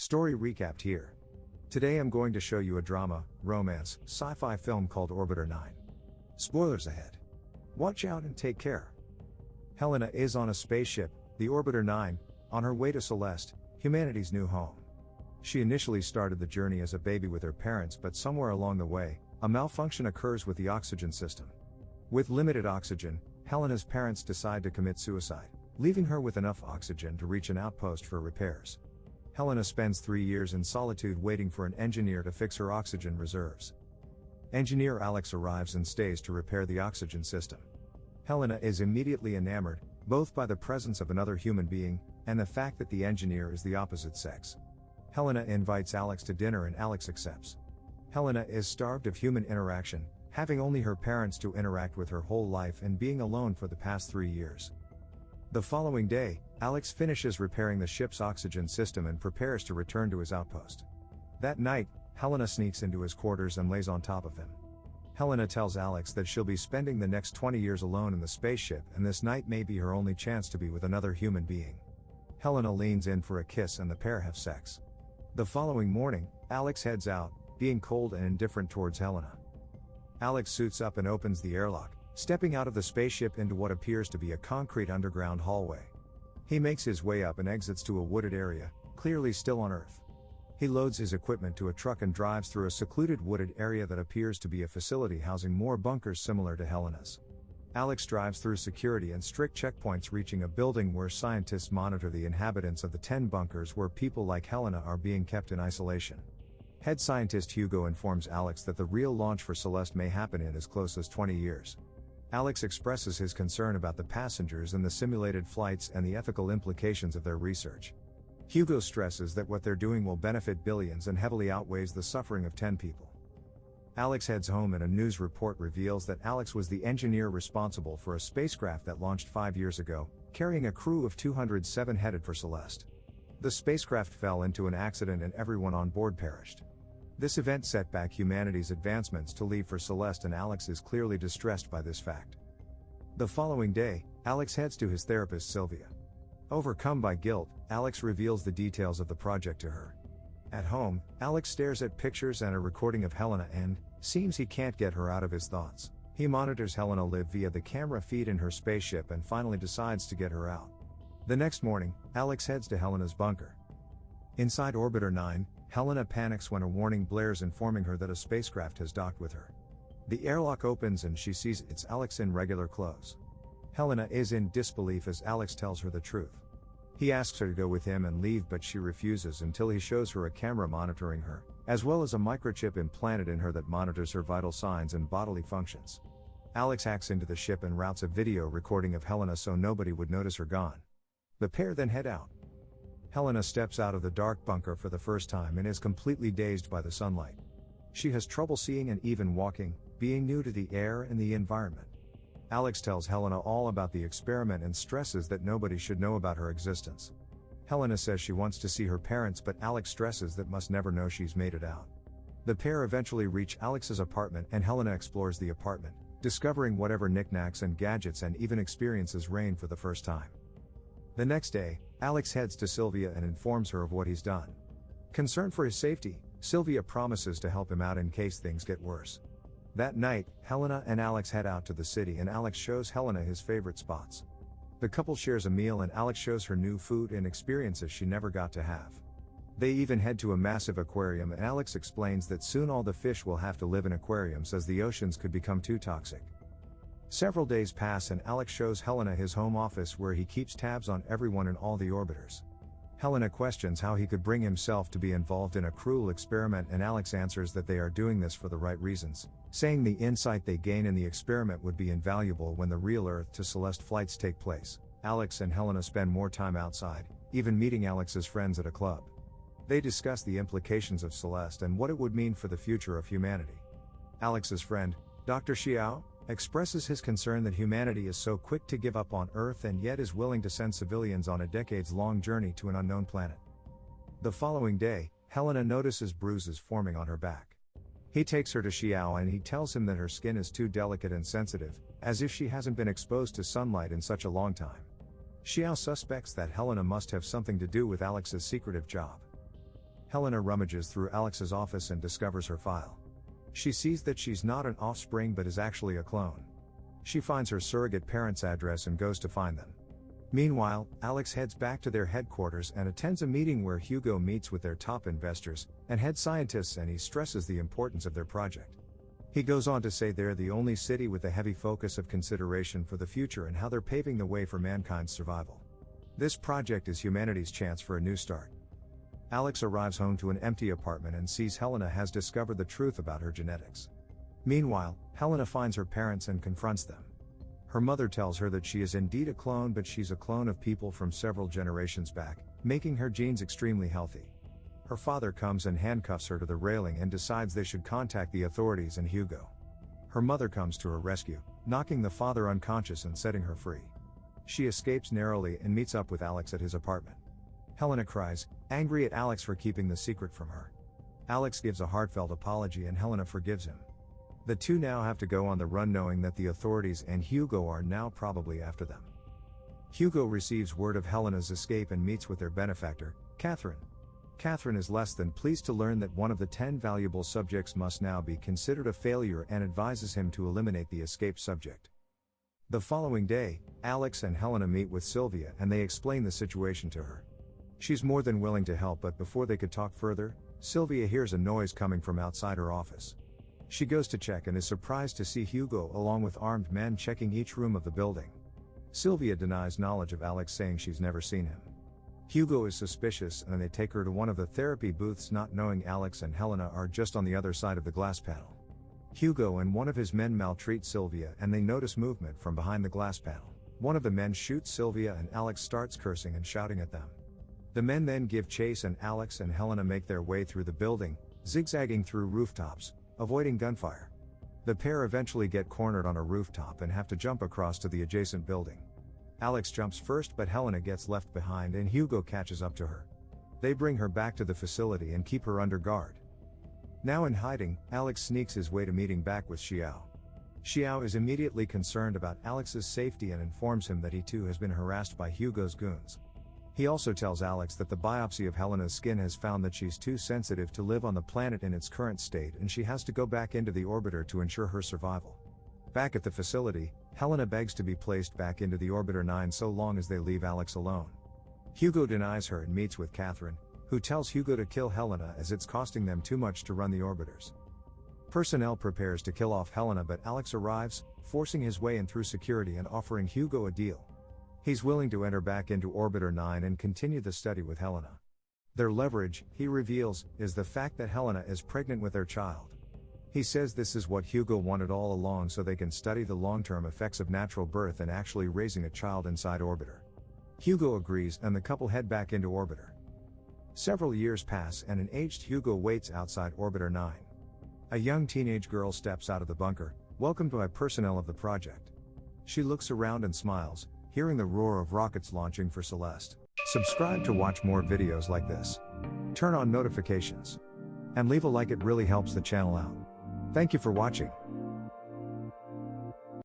Story recapped here. Today I'm going to show you a drama, romance, sci-fi film called Orbiter 9. Spoilers ahead. Watch out and take care. Helena is on a spaceship, the Orbiter 9, on her way to Celeste, humanity's new home. She initially started the journey as a baby with her parents, but somewhere along the way, a malfunction occurs with the oxygen system. With limited oxygen, Helena's parents decide to commit suicide, leaving her with enough oxygen to reach an outpost for repairs. Helena spends 3 years in solitude waiting for an engineer to fix her oxygen reserves. Engineer Alex arrives and stays to repair the oxygen system. Helena is immediately enamored, both by the presence of another human being, and the fact that the engineer is the opposite sex. Helena invites Alex to dinner and Alex accepts. Helena is starved of human interaction, having only her parents to interact with her whole life and being alone for the past 3 years. The following day, Alex finishes repairing the ship's oxygen system and prepares to return to his outpost. That night, Helena sneaks into his quarters and lays on top of him. Helena tells Alex that she'll be spending the next 20 years alone in the spaceship, and this night may be her only chance to be with another human being. Helena leans in for a kiss and the pair have sex. The following morning, Alex heads out, being cold and indifferent towards Helena. Alex suits up and opens the airlock, stepping out of the spaceship into what appears to be a concrete underground hallway. He makes his way up and exits to a wooded area, clearly still on Earth. He loads his equipment to a truck and drives through a secluded wooded area that appears to be a facility housing more bunkers similar to Helena's. Alex drives through security and strict checkpoints, reaching a building where scientists monitor the inhabitants of the 10 bunkers where people like Helena are being kept in isolation. Head scientist Hugo informs Alex that the real launch for Celeste may happen in as close as 20 years. Alex expresses his concern about the passengers and the simulated flights and the ethical implications of their research. Hugo stresses that what they're doing will benefit billions and heavily outweighs the suffering of 10 people. Alex heads home and a news report reveals that Alex was the engineer responsible for a spacecraft that launched 5 years ago, carrying a crew of 207 headed for Celeste. The spacecraft fell into an accident and everyone on board perished. This event set back humanity's advancements to leave for Celeste, and Alex is clearly distressed by this fact. The following day, Alex heads to his therapist Sylvia. Overcome by guilt, Alex reveals the details of the project to her. At home, Alex stares at pictures and a recording of Helena and seems he can't get her out of his thoughts. He monitors Helena live via the camera feed in her spaceship and finally decides to get her out. The next morning, Alex heads to Helena's bunker. Inside Orbiter 9, Helena panics when a warning blares informing her that a spacecraft has docked with her. The airlock opens and she sees it's Alex in regular clothes. Helena is in disbelief as Alex tells her the truth. He asks her to go with him and leave, but she refuses until he shows her a camera monitoring her, as well as a microchip implanted in her that monitors her vital signs and bodily functions. Alex hacks into the ship and routes a video recording of Helena so nobody would notice her gone. The pair then head out. Helena steps out of the dark bunker for the first time and is completely dazed by the sunlight. She has trouble seeing and even walking, being new to the air and the environment. Alex tells Helena all about the experiment and stresses that nobody should know about her existence. Helena says she wants to see her parents, but Alex stresses that must never know she's made it out. The pair eventually reach Alex's apartment and Helena explores the apartment, discovering whatever knickknacks and gadgets and even experiences reign for the first time. The next day, Alex heads to Sylvia and informs her of what he's done. Concerned for his safety, Sylvia promises to help him out in case things get worse. That night, Helena and Alex head out to the city and Alex shows Helena his favorite spots. The couple shares a meal and Alex shows her new food and experiences she never got to have. They even head to a massive aquarium and Alex explains that soon all the fish will have to live in aquariums as the oceans could become too toxic. Several days pass and Alex shows Helena his home office where he keeps tabs on everyone in all the orbiters. Helena questions how he could bring himself to be involved in a cruel experiment and Alex answers that they are doing this for the right reasons, saying the insight they gain in the experiment would be invaluable when the real Earth to Celeste flights take place. Alex and Helena spend more time outside, even meeting Alex's friends at a club. They discuss the implications of Celeste and what it would mean for the future of humanity. Alex's friend, Dr. Xiao, expresses his concern that humanity is so quick to give up on Earth and yet is willing to send civilians on a decades-long journey to an unknown planet. The following day, Helena notices bruises forming on her back. He takes her to Xiao and he tells him that her skin is too delicate and sensitive, as if she hasn't been exposed to sunlight in such a long time. Xiao suspects that Helena must have something to do with Alex's secretive job. Helena rummages through Alex's office and discovers her file. She sees that she's not an offspring but is actually a clone. She finds her surrogate parents' address and goes to find them. Meanwhile, Alex heads back to their headquarters and attends a meeting where Hugo meets with their top investors and head scientists, and he stresses the importance of their project. He goes on to say they're the only city with a heavy focus of consideration for the future and how they're paving the way for mankind's survival. This project is humanity's chance for a new start. Alex arrives home to an empty apartment and sees Helena has discovered the truth about her genetics. Meanwhile, Helena finds her parents and confronts them. Her mother tells her that she is indeed a clone, but she's a clone of people from several generations back, making her genes extremely healthy. Her father comes and handcuffs her to the railing and decides they should contact the authorities and Hugo. Her mother comes to her rescue, knocking the father unconscious and setting her free. She escapes narrowly and meets up with Alex at his apartment. Helena cries, angry at Alex for keeping the secret from her. Alex gives a heartfelt apology and Helena forgives him. The two now have to go on the run, knowing that the authorities and Hugo are now probably after them. Hugo receives word of Helena's escape and meets with their benefactor, Catherine. Catherine is less than pleased to learn that one of the 10 valuable subjects must now be considered a failure and advises him to eliminate the escaped subject. The following day, Alex and Helena meet with Sylvia and they explain the situation to her. She's more than willing to help, but before they could talk further, Sylvia hears a noise coming from outside her office. She goes to check and is surprised to see Hugo along with armed men checking each room of the building. Sylvia denies knowledge of Alex, saying she's never seen him. Hugo is suspicious and they take her to one of the therapy booths, not knowing Alex and Helena are just on the other side of the glass panel. Hugo and one of his men maltreat Sylvia and they notice movement from behind the glass panel. One of the men shoots Sylvia and Alex starts cursing and shouting at them. The men then give chase and Alex and Helena make their way through the building, zigzagging through rooftops, avoiding gunfire. The pair eventually get cornered on a rooftop and have to jump across to the adjacent building. Alex jumps first, but Helena gets left behind and Hugo catches up to her. They bring her back to the facility and keep her under guard. Now in hiding, Alex sneaks his way to meeting back with Xiao. Xiao is immediately concerned about Alex's safety and informs him that he too has been harassed by Hugo's goons. He also tells Alex that the biopsy of Helena's skin has found that she's too sensitive to live on the planet in its current state and she has to go back into the orbiter to ensure her survival. Back at the facility, Helena begs to be placed back into the Orbiter 9 so long as they leave Alex alone. Hugo denies her and meets with Catherine, who tells Hugo to kill Helena as it's costing them too much to run the orbiters. Personnel prepares to kill off Helena, but Alex arrives, forcing his way in through security and offering Hugo a deal. He's willing to enter back into Orbiter 9 and continue the study with Helena. Their leverage, he reveals, is the fact that Helena is pregnant with their child. He says this is what Hugo wanted all along, so they can study the long-term effects of natural birth and actually raising a child inside Orbiter. Hugo agrees and the couple head back into Orbiter. Several years pass and an aged Hugo waits outside Orbiter 9. A young teenage girl steps out of the bunker, welcomed by personnel of the project. She looks around and smiles, hearing the roar of rockets launching for Celeste. Subscribe to watch more videos like this. Turn on notifications. And leave a like, it really helps the channel out. Thank you for watching.